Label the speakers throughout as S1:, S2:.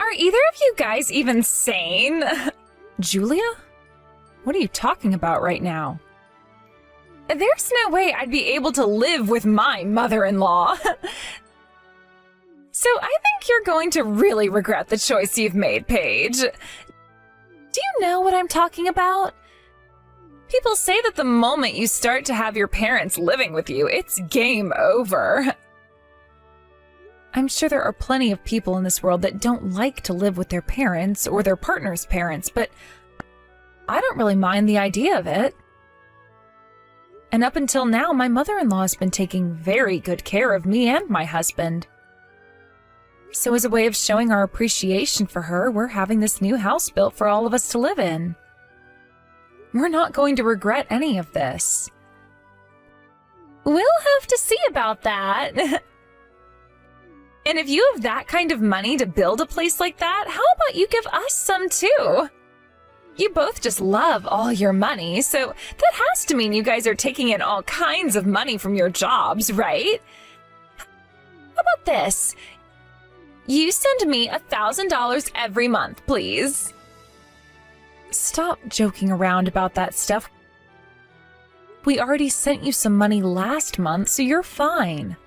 S1: Are either of you guys even sane? Julia? What are you talking about right now? There's no way I'd be able to live with my mother-in-law. So I think you're going to really regret the choice you've made, Paige. Do you know what I'm talking about? People say that the moment you start to have your parents living with you, it's game over. I'm sure there are plenty of people in this world that don't like to live with their parents or their partner's parents, but I don't really mind the idea of it. And up until now, my mother-in-law has been taking very good care of me and my husband. So as a way of showing our appreciation for her, we're having this new house built for all of us to live in. We're not going to regret any of this. We'll have to see about that. And if you have that kind of money to build a place like that, how about you give us some too? You both just love all your money, so that has to mean you guys are taking in all kinds of money from your jobs, right? How about this? You send me $1,000 every month, please. Stop joking around about that stuff. We already sent you some money last month, so you're fine.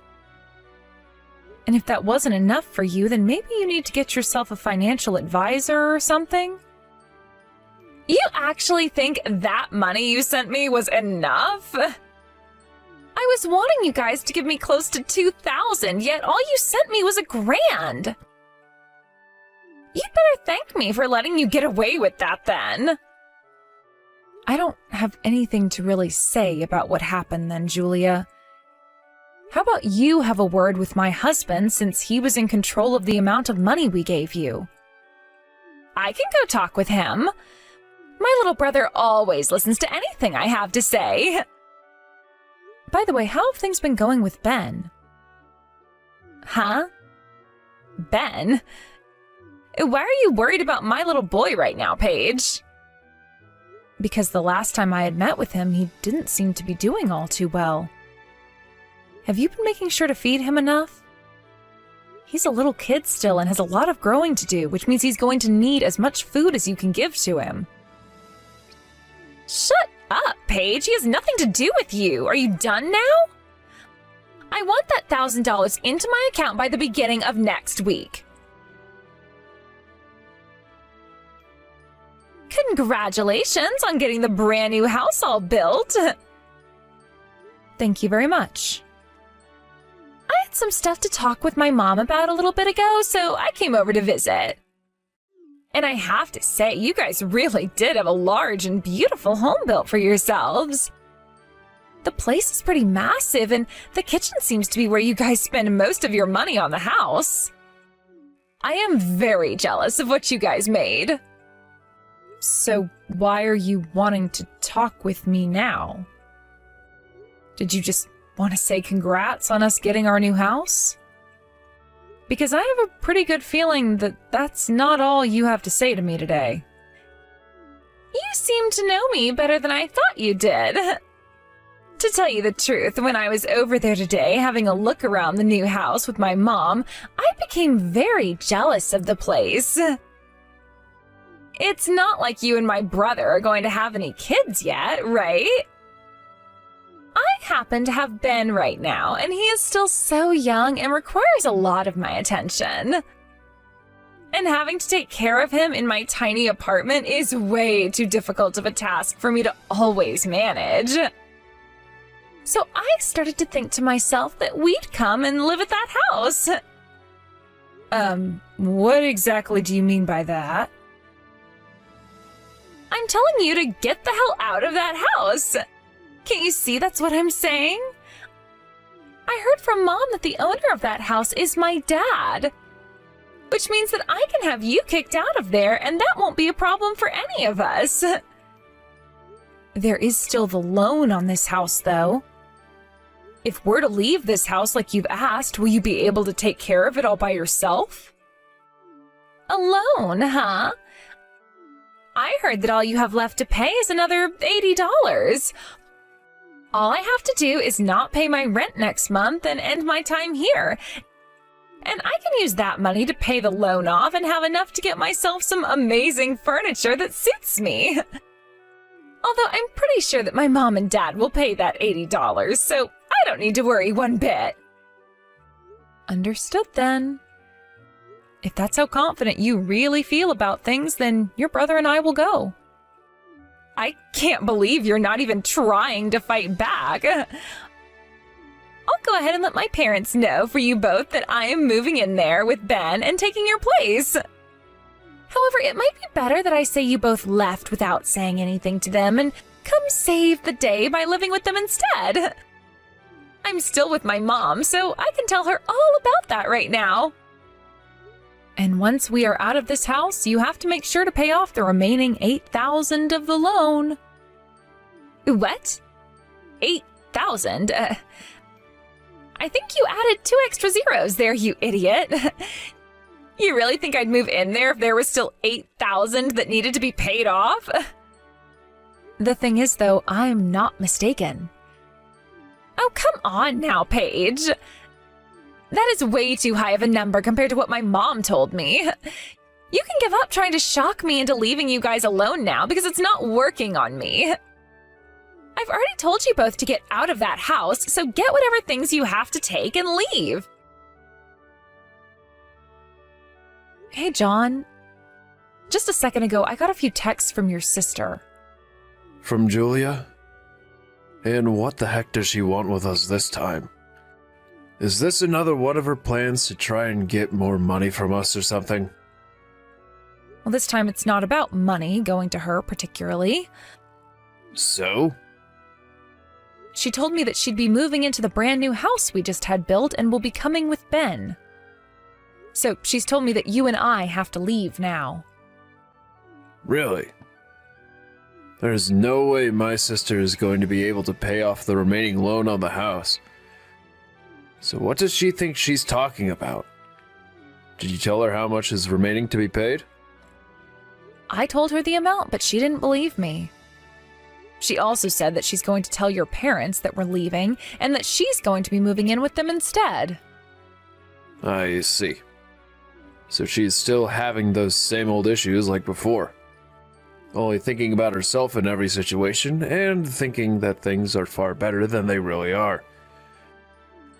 S1: And if that wasn't enough for you, then maybe you need to get yourself a financial advisor or something. You actually think that money you sent me was enough? I was wanting you guys to give me close to $2,000, yet all you sent me was $1,000. You'd better thank me for letting you get away with that then. I don't have anything to really say about what happened then, Julia. How about you have a word with my husband since he was in control of the amount of money we gave you? I can go talk with him. My little brother always listens to anything I have to say. By the way, how have things been going with Ben? Huh? Ben? Why are you worried about my little boy right now, Paige? Because the last time I had met with him, he didn't seem to be doing all too well. Have you been making sure to feed him enough? He's a little kid still and has a lot of growing to do, which means he's going to need as much food as you can give to him. Shut up, Paige. He has nothing to do with you. Are you done now? I want that $1,000 into my account by the beginning of next week. Congratulations on getting the brand new house all built. Thank you very much. I had some stuff to talk with my mom about a little bit ago, so I came over to visit. And I have to say, you guys really did have a large and beautiful home built for yourselves. The place is pretty massive, and the kitchen seems to be where you guys spend most of your money on the house. I am very jealous of what you guys made. So why are you wanting to talk with me now? Did you just want to say congrats on us getting our new house? Because I have a pretty good feeling that that's not all you have to say to me today. You seem to know me better than I thought you did. To tell you the truth, when I was over there today having a look around the new house with my mom, I became very jealous of the place. It's not like you and my brother are going to have any kids yet, right? I happen to have Ben right now, and he is still so young and requires a lot of my attention. And having to take care of him in my tiny apartment is way too difficult of a task for me to always manage. So I started to think to myself that we'd come and live at that house. What exactly do you mean by that? I'm telling you to get the hell out of that house. Can't you see that's what I'm saying? I heard from Mom that the owner of that house is my dad, which means that I can have you kicked out of there, and that won't be a problem for any of us. There is still the loan on this house, though. If we're to leave this house like you've asked, will you be able to take care of it all by yourself? A loan, huh? I heard that all you have left to pay is another $80. All I have to do is not pay my rent next month and end my time here. And I can use that money to pay the loan off and have enough to get myself some amazing furniture that suits me. Although I'm pretty sure that my mom and dad will pay that $80, so I don't need to worry one bit. Understood then. If that's how confident you really feel about things, then your brother and I will go. I can't believe you're not even trying to fight back. I'll go ahead and let my parents know for you both that I am moving in there with Ben and taking your place. However, it might be better that I say you both left without saying anything to them and come save the day by living with them instead. I'm still with my mom, so I can tell her all about that right now. And once we are out of this house, you have to make sure to pay off the remaining $8,000 of the loan. What? $8,000? I think you added 2 extra zeros there, you idiot. You really think I'd move in there if there was still $8,000 that needed to be paid off? The thing is, though, I'm not mistaken. Oh, come on now, Paige. That is way too high of a number compared to what my mom told me. You can give up trying to shock me into leaving you guys alone now because it's not working on me. I've already told you both to get out of that house, so get whatever things you have to take and leave. Hey, John. Just a second ago, I got a few texts from your sister.
S2: From Julia? And what the heck does she want with us this time? Is this another one of her plans to try and get more money from us or something?
S1: Well, this time it's not about money going to her particularly.
S2: So?
S1: She told me that she'd be moving into the brand new house we just had built and will be coming with Ben. So she's told me that you and I have to leave now.
S2: Really? There's no way my sister is going to be able to pay off the remaining loan on the house. So what does she think she's talking about? Did you tell her how much is remaining to be paid?
S1: I told her the amount, but she didn't believe me. She also said that she's going to tell your parents that we're leaving and that she's going to be moving in with them instead.
S2: I see. So she's still having those same old issues like before. Only thinking about herself in every situation and thinking that things are far better than they really are.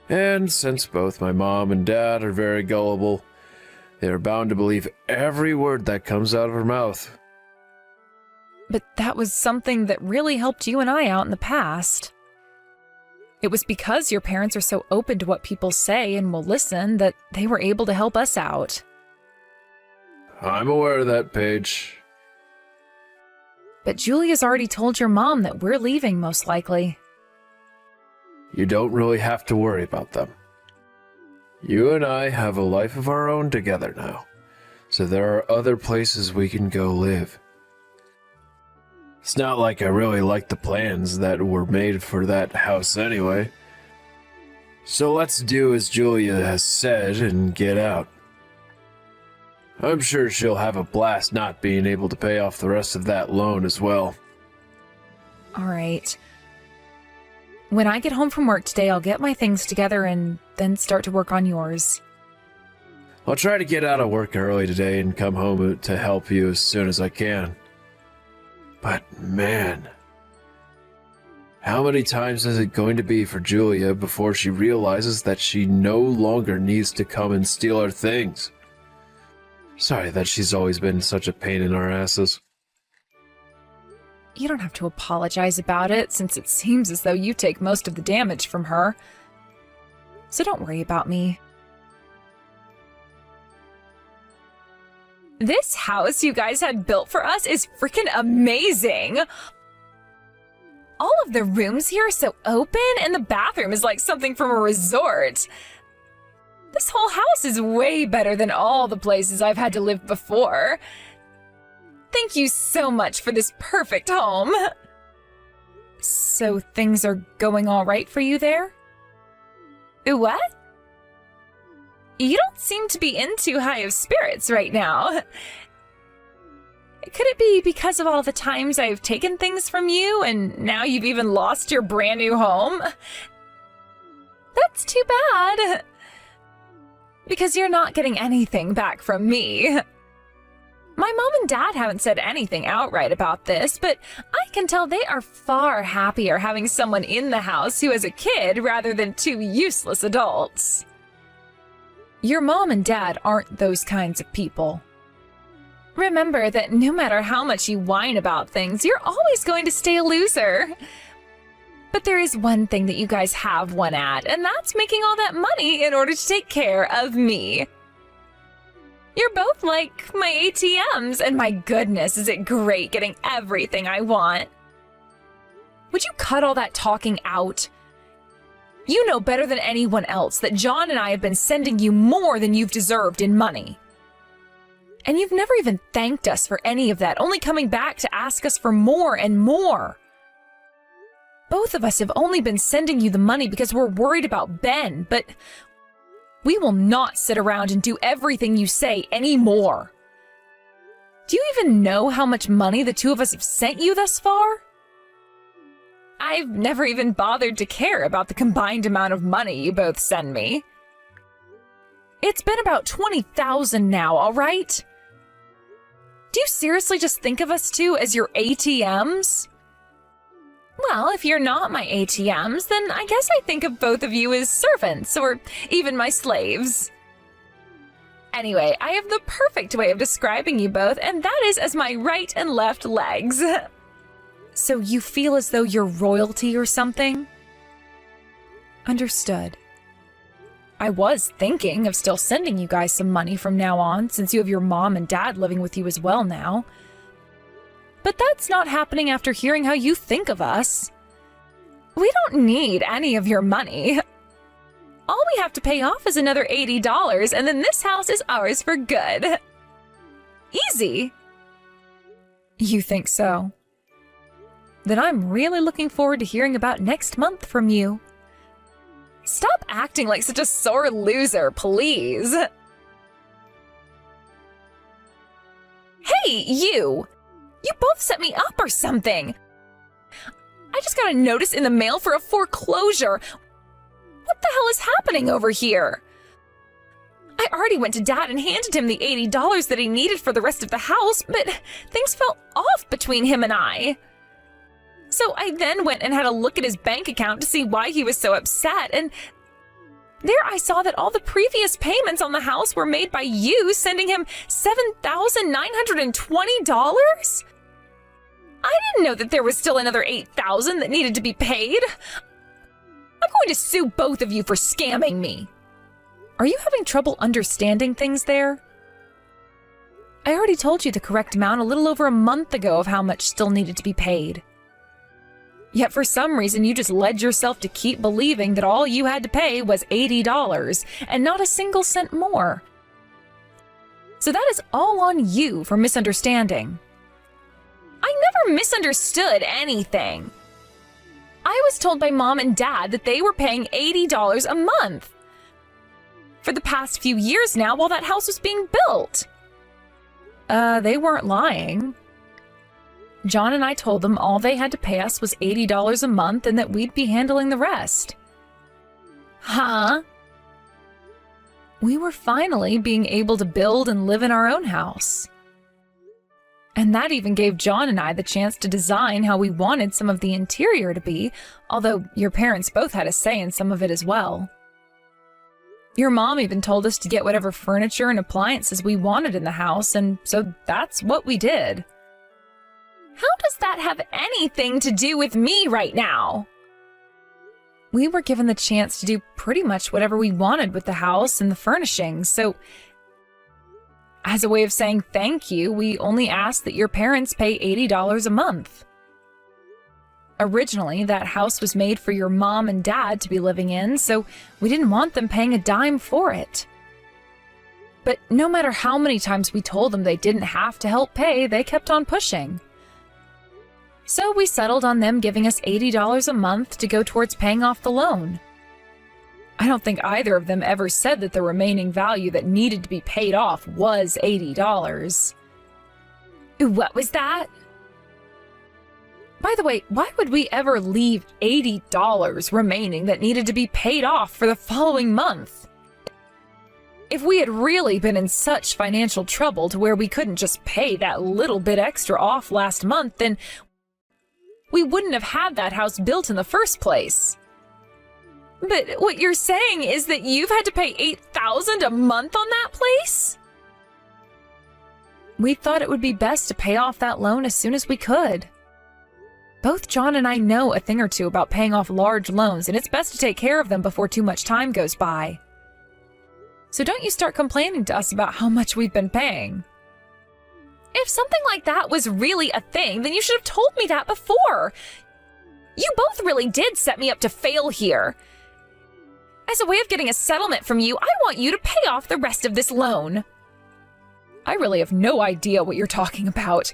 S2: And since both my mom and dad are very gullible, they are bound to believe every word that comes out of her mouth.
S1: But that was something that really helped you and I out in the past. It was because your parents are so open to what people say and will listen that they were able to help us out.
S2: I'm aware of that, Paige.
S1: But Julia's already told your mom that we're leaving, most likely.
S2: You don't really have to worry about them. You and I have a life of our own together now, so there are other places we can go live. It's not like I really like the plans that were made for that house anyway. So let's do as Julia has said and get out. I'm sure she'll have a blast not being able to pay off the rest of that loan as well.
S1: All right. When I get home from work today, I'll get my things together and then start to work on yours.
S2: I'll try to get out of work early today and come home to help you as soon as I can. But man, how many times is it going to be for Julia before she realizes that she no longer needs to come and steal our things? Sorry that she's always been such a pain in our asses.
S1: You don't have to apologize about it, since it seems as though you take most of the damage from her. So don't worry about me. This house you guys had built for us is freaking amazing! All of the rooms here are so open, and the bathroom is like something from a resort. This whole house is way better than all the places I've had to live before. Thank you so much for this perfect home. So things are going all right for you there? What? You don't seem to be in too high of spirits right now. Could it be because of all the times I've taken things from you and now you've even lost your brand new home? That's too bad. Because you're not getting anything back from me. My mom and dad haven't said anything outright about this, but I can tell they are far happier having someone in the house who is a kid rather than two useless adults. Your mom and dad aren't those kinds of people. Remember that no matter how much you whine about things, you're always going to stay a loser. But there is one thing that you guys have won at, and that's making all that money in order to take care of me. You're both like my ATMs, and my goodness, is it great getting everything I want. Would you cut all that talking out? You know better than anyone else that John and I have been sending you more than you've deserved in money. And you've never even thanked us for any of that, only coming back to ask us for more and more. Both of us have only been sending you the money because we're worried about Ben, but we will not sit around and do everything you say anymore. Do you even know how much money the two of us have sent you thus far? I've never even bothered to care about the combined amount of money you both send me. It's been about $20,000 now, all right? Do you seriously just think of us two as your ATMs? Well, if you're not my ATMs, then I guess I think of both of you as servants, or even my slaves. Anyway, I have the perfect way of describing you both, and that is as my right and left legs. So you feel as though you're royalty or something? Understood. I was thinking of still sending you guys some money from now on, since you have your mom and dad living with you as well now. But that's not happening after hearing how you think of us. We don't need any of your money. All we have to pay off is another $80, and then this house is ours for good. Easy. You think so? Then I'm really looking forward to hearing about next month from you. Stop acting like such a sore loser, please. Hey, you! You both set me up or something! I just got a notice in the mail for a foreclosure. What the hell is happening over here? I already went to Dad and handed him the $80 that he needed for the rest of the house, but things fell off between him and I. So I then went and had a look at his bank account to see why he was so upset, and there I saw that all the previous payments on the house were made by you, sending him $7,920? I didn't know that there was still another $8,000 that needed to be paid. I'm going to sue both of you for scamming me. Are you having trouble understanding things there? I already told you the correct amount a little over a month ago of how much still needed to be paid. Yet for some reason you just led yourself to keep believing that all you had to pay was $80 and not a single cent more. So that is all on you for misunderstanding. I never misunderstood anything. I was told by Mom and Dad that they were paying $80 a month for the past few years now while that house was being built. They weren't lying. John and I told them all they had to pay us was $80 a month and that we'd be handling the rest. Huh? We were finally being able to build and live in our own house. And that even gave John and I the chance to design how we wanted some of the interior to be, although your parents both had a say in some of it as well. Your mom even told us to get whatever furniture and appliances we wanted in the house, and so that's what we did. How does that have anything to do with me right now? We were given the chance to do pretty much whatever we wanted with the house and the furnishings, so as a way of saying thank you, we only asked that your parents pay $80 a month. Originally, that house was made for your mom and dad to be living in, so we didn't want them paying a dime for it. But no matter how many times we told them they didn't have to help pay, they kept on pushing. So we settled on them giving us $80 a month to go towards paying off the loan. I don't think either of them ever said that the remaining value that needed to be paid off was $80. What was that? By the way, why would we ever leave $80 remaining that needed to be paid off for the following month? If we had really been in such financial trouble to where we couldn't just pay that little bit extra off last month, then we wouldn't have had that house built in the first place. But what you're saying is that you've had to pay $8,000 a month on that place? We thought it would be best to pay off that loan as soon as we could. Both John and I know a thing or two about paying off large loans, and it's best to take care of them before too much time goes by. So don't you start complaining to us about how much we've been paying. If something like that was really a thing, then you should have told me that before. You both really did set me up to fail here. As a way of getting a settlement from you, I want you to pay off the rest of this loan. I really have no idea what you're talking about.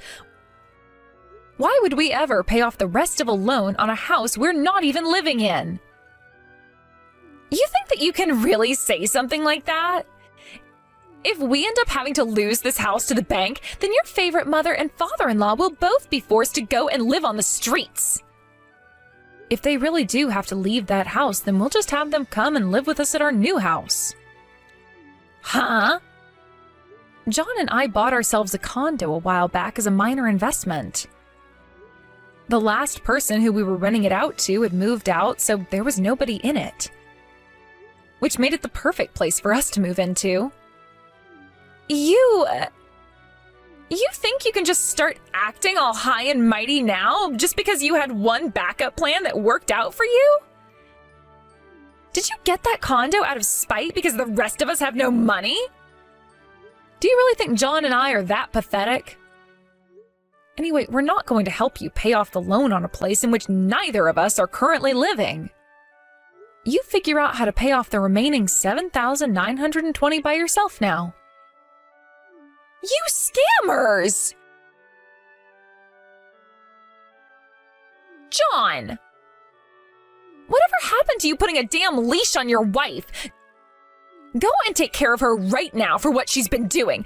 S1: Why would we ever pay off the rest of a loan on a house we're not even living in? You think that you can really say something like that? If we end up having to lose this house to the bank, then your favorite mother and father-in-law will both be forced to go and live on the streets. If they really do have to leave that house, then we'll just have them come and live with us at our new house. Huh? John and I bought ourselves a condo a while back as a minor investment. The last person who we were renting it out to had moved out, so there was nobody in it, which made it the perfect place for us to move into. You think you can just start acting all high and mighty now just because you had one backup plan that worked out for you? Did you get that condo out of spite because the rest of us have no money? Do you really think John and I are that pathetic? Anyway, we're not going to help you pay off the loan on a place in which neither of us are currently living. You figure out how to pay off the remaining $7,920 by yourself now. You scammers! John! Whatever happened to you putting a damn leash on your wife? Go and take care of her right now for what she's been doing.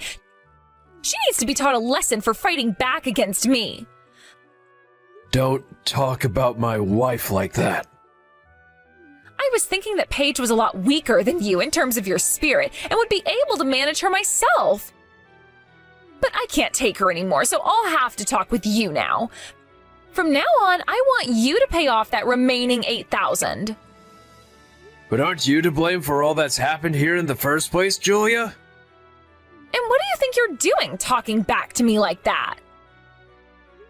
S1: She needs to be taught a lesson for fighting back against me.
S2: Don't talk about my wife like that.
S1: I was thinking that Paige was a lot weaker than you in terms of your spirit and would be able to manage her myself. But I can't take her anymore, so I'll have to talk with you now. From now on, I want you to pay off that remaining $8,000.
S2: But aren't you to blame for all that's happened here in the first place, Julia?
S1: And what do you think you're doing, talking back to me like that?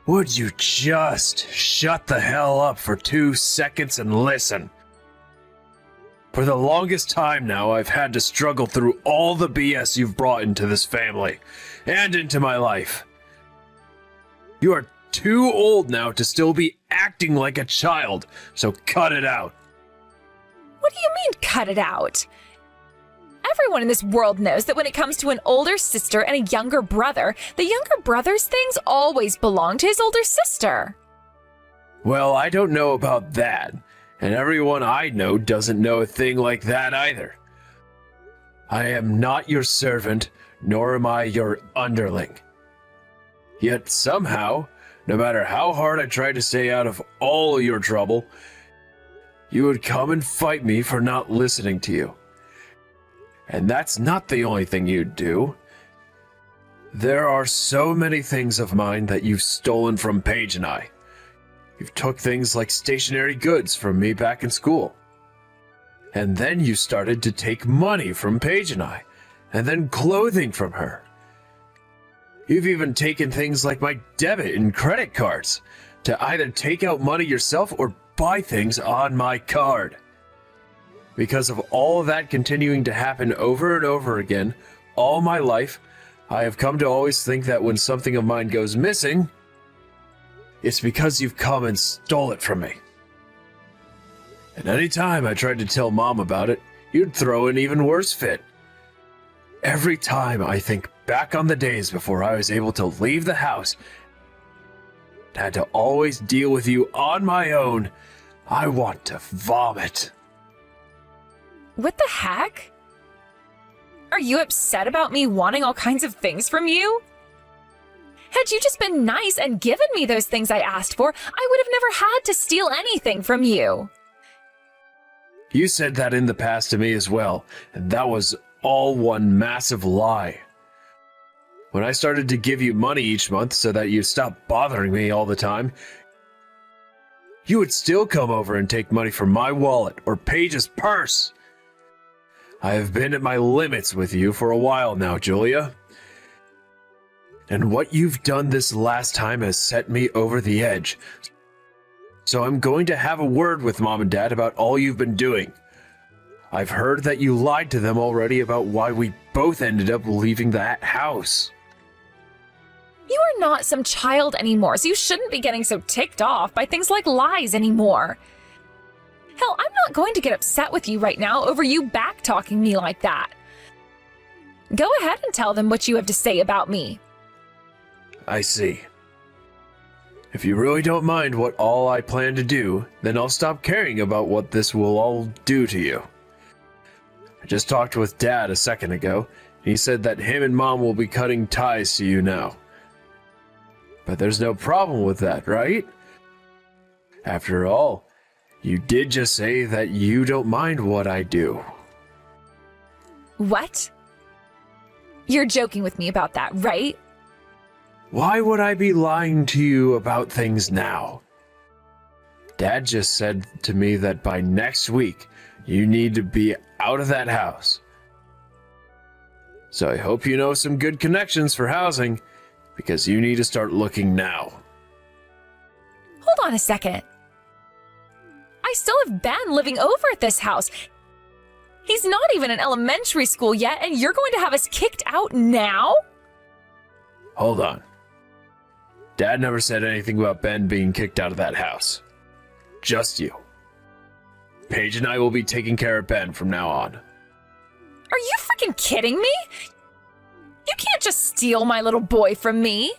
S2: Would you just shut the hell up for 2 seconds and listen? For the longest time now, I've had to struggle through all the BS you've brought into this family and into my life. You are too old now to still be acting like a child, so cut it out.
S1: What do you mean, cut it out? Everyone in this world knows that when it comes to an older sister and a younger brother, the younger brother's things always belong to his older sister.
S2: Well, I don't know about that, and everyone I know doesn't know a thing like that either. I am not your servant, nor am I your underling. Yet somehow, no matter how hard I try to stay out of all your trouble, you would come and fight me for not listening to you. And that's not the only thing you'd do. There are so many things of mine that you've stolen from Paige and I. You've took things like stationery goods from me back in school. And then you started to take money from Paige and I, and then clothing from her. You've even taken things like my debit and credit cards to either take out money yourself or buy things on my card. Because of all of that continuing to happen over and over again, all my life, I have come to always think that when something of mine goes missing, it's because you've come and stole it from me. And any time I tried to tell Mom about it, you'd throw an even worse fit. Every time I think back on the days before I was able to leave the house, and had to always deal with you on my own, I want to vomit.
S1: What the heck? Are you upset about me wanting all kinds of things from you? Had you just been nice and given me those things I asked for, I would have never had to steal anything from you.
S2: You said that in the past to me as well, and that was all one massive lie. When I started to give you money each month so that you stopped bothering me all the time, you would still come over and take money from my wallet or Paige's purse. I have been at my limits with you for a while now, Julia. And what you've done this last time has set me over the edge. So I'm going to have a word with Mom and Dad about all you've been doing. I've heard that you lied to them already about why we both ended up leaving that house.
S1: You are not some child anymore, so you shouldn't be getting so ticked off by things like lies anymore. Hell, I'm not going to get upset with you right now over you back-talking me like that. Go ahead and tell them what you have to say about me.
S2: I see. If you really don't mind what all I plan to do, then I'll stop caring about what this will all do to you. I just talked with Dad a second ago, and he said that him and Mom will be cutting ties to you now. But there's no problem with that, right? After all, you did just say that you don't mind what I do.
S1: What? You're joking with me about that, right?
S2: Why would I be lying to you about things now? Dad just said to me that by next week, you need to be out of that house. So I hope you know some good connections for housing, because you need to start looking now.
S1: Hold on a second. I still have Ben living over at this house. He's not even in elementary school yet, and you're going to have us kicked out now?
S2: Hold on. Dad never said anything about Ben being kicked out of that house. Just you. Paige and I will be taking care of Ben from now on.
S1: Are you freaking kidding me? You can't just steal my little boy from me.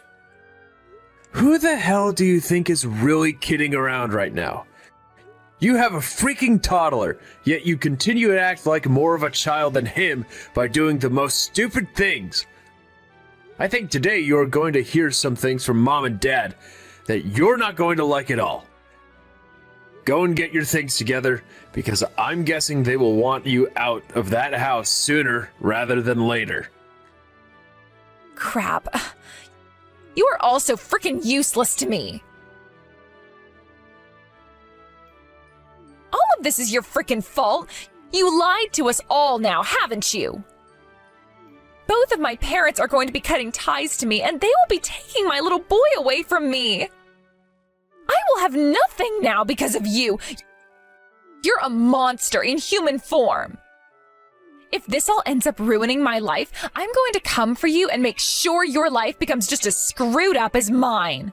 S2: Who the hell do you think is really kidding around right now? You have a freaking toddler, yet you continue to act like more of a child than him by doing the most stupid things. I think today you are going to hear some things from Mom and Dad that you're not going to like at all. Go and get your things together, because I'm guessing they will want you out of that house sooner rather than later.
S1: Crap. You are all so freaking useless to me. All of this is your freaking fault. You lied to us all now, haven't you? Both of my parents are going to be cutting ties to me, and they will be taking my little boy away from me. I will have nothing now because of you. You're a monster in human form. If this all ends up ruining my life, I'm going to come for you and make sure your life becomes just as screwed up as mine.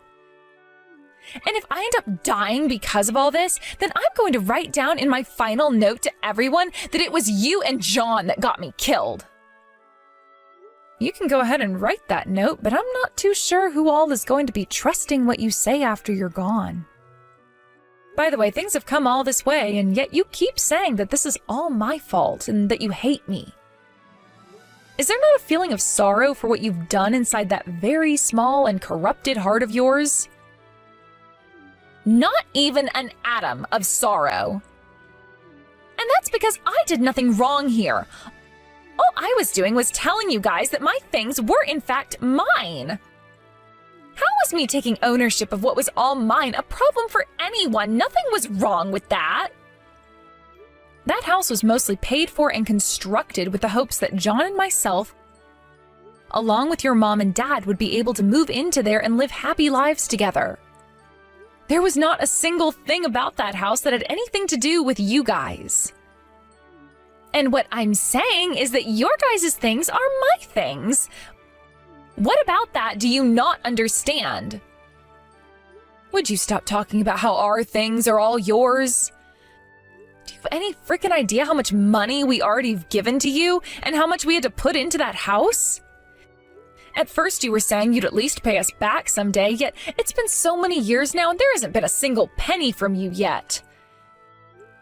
S1: And if I end up dying because of all this, then I'm going to write down in my final note to everyone that it was you and John that got me killed. You can go ahead and write that note, but I'm not too sure who all is going to be trusting what you say after you're gone. By the way, things have come all this way, and yet you keep saying that this is all my fault and that you hate me. Is there not a feeling of sorrow for what you've done inside that very small and corrupted heart of yours? Not even an atom of sorrow. And that's because I did nothing wrong here. All I was doing was telling you guys that my things were in fact mine. How was me taking ownership of what was all mine a problem for anyone? Nothing was wrong with that. That house was mostly paid for and constructed with the hopes that John and myself, along with your mom and dad, would be able to move into there and live happy lives together. There was not a single thing about that house that had anything to do with you guys. And what I'm saying is that your guys' things are my things. What about that do you not understand? Would you stop talking about how our things are all yours? Do you have any freaking idea how much money we already have given to you and how much we had to put into that house? At first you were saying you'd at least pay us back someday, yet it's been so many years now and there hasn't been a single penny from you yet.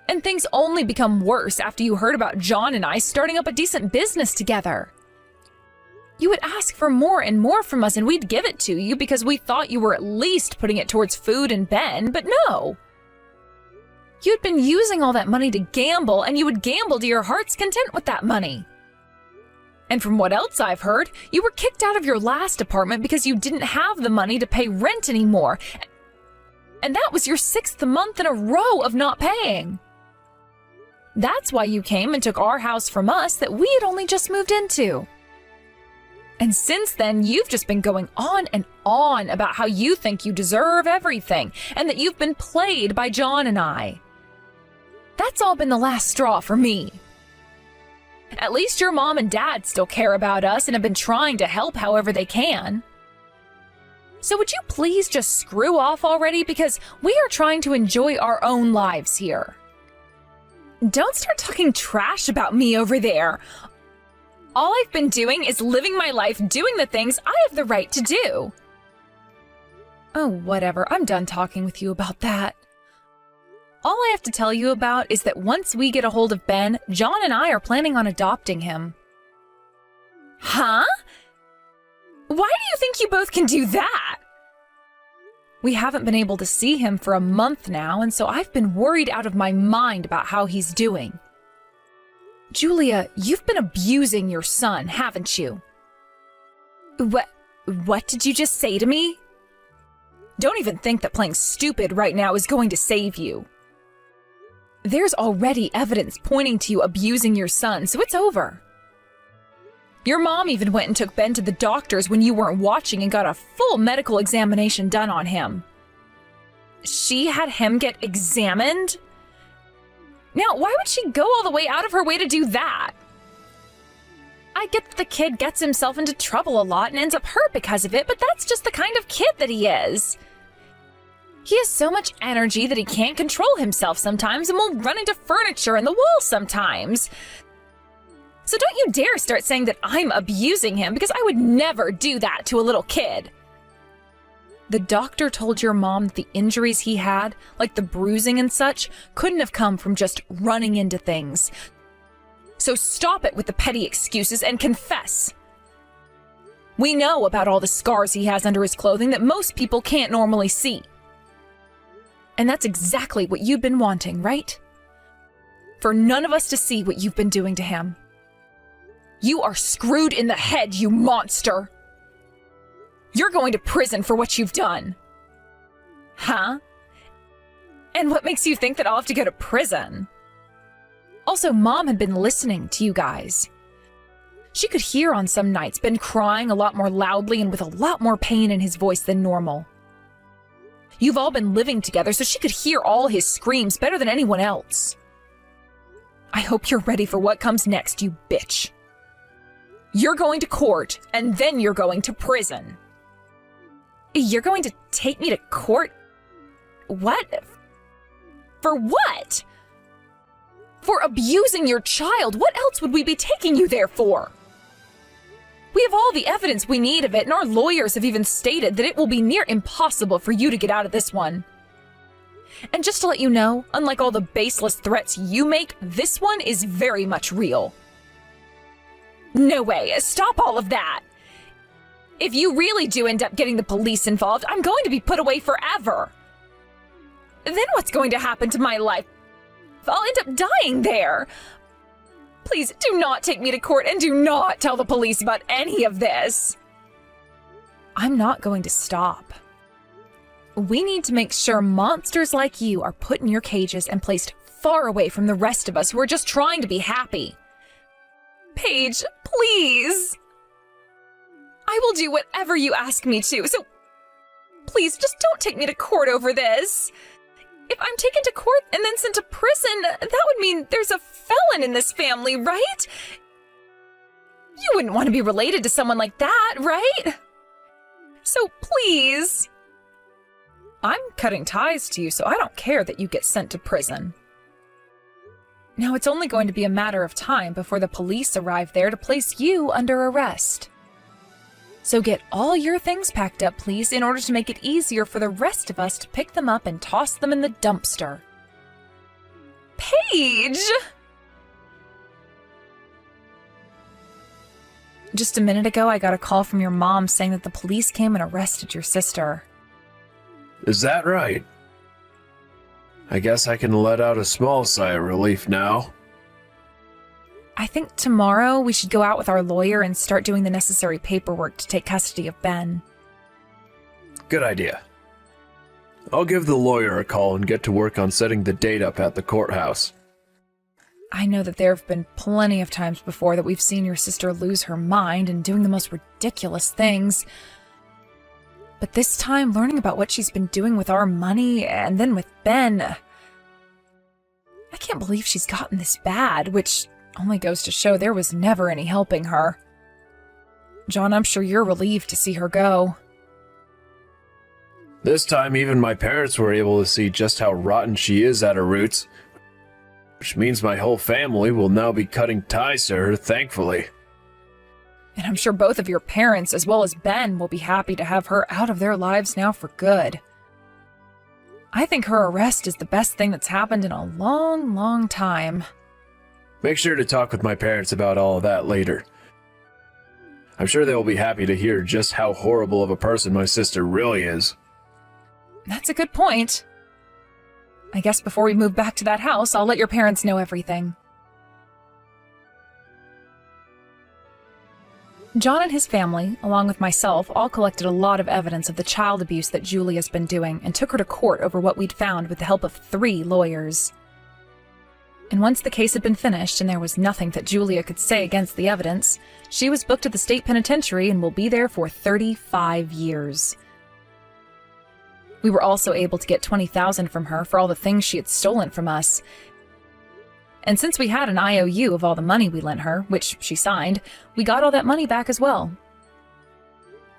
S1: And things only become worse after you heard about John and I starting up a decent business together. You would ask for more and more from us and we'd give it to you because we thought you were at least putting it towards food and Ben, but no. You'd been using all that money to gamble and you would gamble to your heart's content with that money. And from what else I've heard, you were kicked out of your last apartment because you didn't have the money to pay rent anymore. And that was your 6th month in a row of not paying. That's why you came and took our house from us that we had only just moved into. And since then, you've just been going on and on about how you think you deserve everything and that you've been played by John and I. That's all been the last straw for me. At least your mom and dad still care about us and have been trying to help however they can. So would you please just screw off already, because we are trying to enjoy our own lives here. Don't start talking trash about me over there. All I've been doing is living my life, doing the things I have the right to do. Oh, whatever. I'm done talking with you about that. All I have to tell you about is that once we get a hold of Ben, John and I are planning on adopting him. Huh? Why do you think you both can do that? We haven't been able to see him for a month now, and so I've been worried out of my mind about how he's doing. Julia, you've been abusing your son, haven't you? What did you just say to me? Don't even think that playing stupid right now is going to save you. There's already evidence pointing to you abusing your son, so it's over. Your mom even went and took Ben to the doctors when you weren't watching and got a full medical examination done on him. She had him get examined? Now, why would she go all the way out of her way to do that? I get that the kid gets himself into trouble a lot and ends up hurt because of it, but that's just the kind of kid that he is. He has so much energy that he can't control himself sometimes and will run into furniture and the wall sometimes. So don't you dare start saying that I'm abusing him, because I would never do that to a little kid. The doctor told your mom that the injuries he had, like the bruising and such, couldn't have come from just running into things. So stop it with the petty excuses and confess. We know about all the scars he has under his clothing that most people can't normally see. And that's exactly what you've been wanting, right? For none of us to see what you've been doing to him. You are screwed in the head, you monster! You're going to prison for what you've done. Huh? And what makes you think that I'll have to go to prison? Also, Mom had been listening to you guys. She could hear on some nights Ben crying a lot more loudly and with a lot more pain in his voice than normal. You've all been living together, so she could hear all his screams better than anyone else. I hope you're ready for what comes next, you bitch. You're going to court, and then you're going to prison. You're going to take me to court? What? For what? For abusing your child. What else would we be taking you there for? We have all the evidence we need of it, and our lawyers have even stated that it will be near impossible for you to get out of this one. And just to let you know, unlike all the baseless threats you make, this one is very much real. No way, stop all of that! If you really do end up getting the police involved, I'm going to be put away forever. Then what's going to happen to my life? I'll end up dying there. Please do not take me to court and do not tell the police about any of this. I'm not going to stop. We need to make sure monsters like you are put in your cages and placed far away from the rest of us who are just trying to be happy. Paige, please. I will do whatever you ask me to, so please just don't take me to court over this. If I'm taken to court and then sent to prison, that would mean there's a felon in this family, right? You wouldn't want to be related to someone like that, right? So please. I'm cutting ties to you, so I don't care that you get sent to prison. Now it's only going to be a matter of time before the police arrive there to place you under arrest. So get all your things packed up, please, in order to make it easier for the rest of us to pick them up and toss them in the dumpster. Paige! Just a minute ago, I got a call from your mom saying that the police came and arrested your sister.
S2: Is that right? I guess I can let out a small sigh of relief now.
S1: I think tomorrow we should go out with our lawyer and start doing the necessary paperwork to take custody of Ben.
S2: Good idea. I'll give the lawyer a call and get to work on setting the date up at the courthouse.
S1: I know that there have been plenty of times before that we've seen your sister lose her mind and doing the most ridiculous things. But this time, learning about what she's been doing with our money and then with Ben, I can't believe she's gotten this bad, which only goes to show there was never any helping her. John, I'm sure you're relieved to see her go.
S2: This time, even my parents were able to see just how rotten she is at her roots, which means my whole family will now be cutting ties to her, thankfully.
S1: And I'm sure both of your parents, as well as Ben, will be happy to have her out of their lives now for good. I think her arrest is the best thing that's happened in a long, long time.
S2: Make sure to talk with my parents about all of that later. I'm sure they will be happy to hear just how horrible of a person my sister really is.
S1: That's a good point. I guess before we move back to that house, I'll let your parents know everything. John and his family, along with myself, all collected a lot of evidence of the child abuse that Julia's been doing and took her to court over what we'd found with the help of 3 lawyers. And once the case had been finished and there was nothing that Julia could say against the evidence, she was booked at the state penitentiary and will be there for 35 years. We were also able to get $20,000 from her for all the things she had stolen from us. And since we had an IOU of all the money we lent her, which she signed, we got all that money back as well.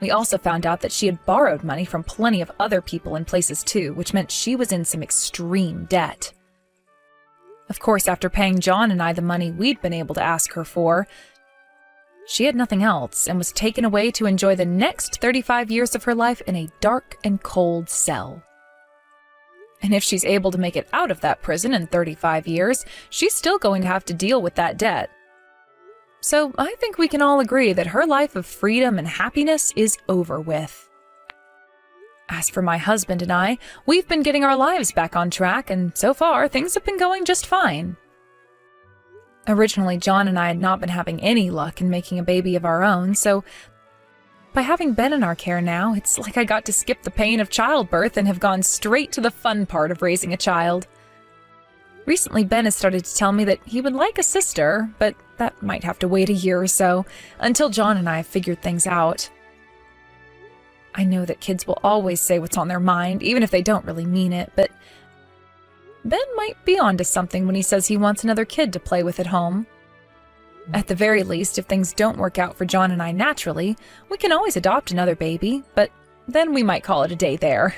S1: We also found out that she had borrowed money from plenty of other people in places too, which meant she was in some extreme debt. Of course, after paying John and I the money we'd been able to ask her for, she had nothing else and was taken away to enjoy the next 35 years of her life in a dark and cold cell. And if she's able to make it out of that prison in 35 years, she's still going to have to deal with that debt. So I think we can all agree that her life of freedom and happiness is over with. As for my husband and I, we've been getting our lives back on track, and so far things have been going just fine. Originally, John and I had not been having any luck in making a baby of our own, so by having Ben in our care now, it's like I got to skip the pain of childbirth and have gone straight to the fun part of raising a child. Recently, Ben has started to tell me that he would like a sister, but that might have to wait a year or so, until John and I have figured things out. I know that kids will always say what's on their mind, even if they don't really mean it, but Ben might be onto something when he says he wants another kid to play with at home. At the very least, if things don't work out for John and I naturally, we can always adopt another baby, but then we might call it a day there.